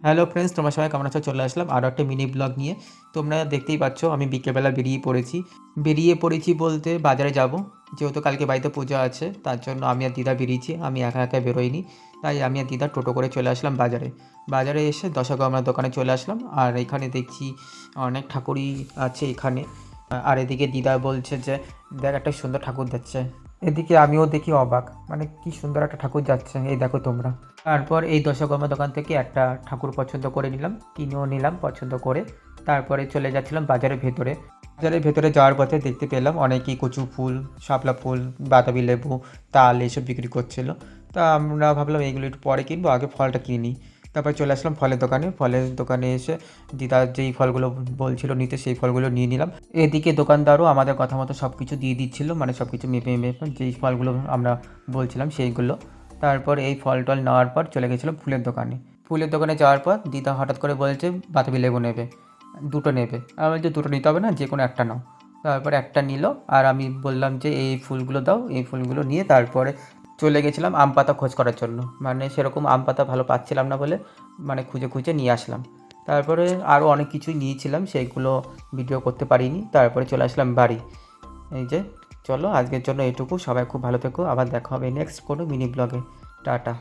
Hello friends, তোমার সবাই কেমন আছো? চলে আসলাম আরও একটা মিনি ব্লগ নিয়ে। তোমরা দেখতেই পাচ্ছ আমি বিকেলবেলা বেরিয়ে পড়েছি বলতে বাজারে যাব। যেহেতু কালকে বাড়িতে পুজো আছে, তার জন্য আমি আর দিদা বেরিয়েছি। আমি একা একা বেরোইনি, তাই আমি আর দিদা টোটো করে চলে আসলাম বাজারে এসে দশকর্মার দোকানে চলে আসলাম। আর এখানে দেখছি অনেক ঠাকুরই আছে এখানে। আর এদিকে দিদা বলছে যে দেখ একটা সুন্দর ঠাকুর যাচ্ছে। এদিকে আমিও দেখি অবাক, মানে কি সুন্দর একটা ঠাকুর যাচ্ছে, এই দেখো তোমরা। তারপর এই দশকর্মা দোকান থেকে একটা ঠাকুর পছন্দ করে নিলাম, কিনেও নিলাম পছন্দ করে। তারপরে চলে যাচ্ছিলাম বাজারের ভেতরে যাওয়ার পথে দেখতে পেলাম অনেকেই কচু ফুল, শাপলা ফুল, বাতাবি লেবু, তাল এইসব বিক্রি করছিল। তা আমরা ভাবলাম এইগুলো একটু পরে কিনবো, আগে ফলটা কিনে নিই। তারপর চলে আসলাম ফলের দোকানে এসে দিদা যেই ফলগুলো বলছিল নিতে সেই ফলগুলো নিয়ে নিলাম। এদিকে দোকানদারও আমাদের কথা মতো সব কিছু দিয়ে দিচ্ছিলো, মানে সব কিছু মেপে যেই ফলগুলো আমরা বলছিলাম সেইগুলো। তারপর এই ফল টল নেওয়ার পর চলে গেছিলাম ফুলের দোকানে যাওয়ার পর দিদা হঠাৎ করে বলছে বাতাবি লেবু নেবে, দুটো নেবে। আমি বলছি দুটো নিতে হবে না, যে কোনো একটা নাও। তারপর একটা নিল, আর আমি বললাম যে এই ফুলগুলো দাও। এই ফুলগুলো নিয়ে তারপরে চলে গেছিলাম আম পাতা খোঁজ করার জন্য, মানে সেরকম আম পাতা ভালো পাচ্ছিলাম না বলে মানে খুঁজে খুঁজে নিয়ে আসলাম। তারপরে আরও অনেক কিছুই নিয়েছিলাম, সেইগুলো ভিডিও করতে পারিনি। তারপরে চলে আসলাম বাড়ি। এই যে, চলো আজকের জন্য এটুকু। সবাই খুব ভালো থেকো, আবার দেখা হবে নেক্সট কোনো মিনি ব্লগে। টাটা।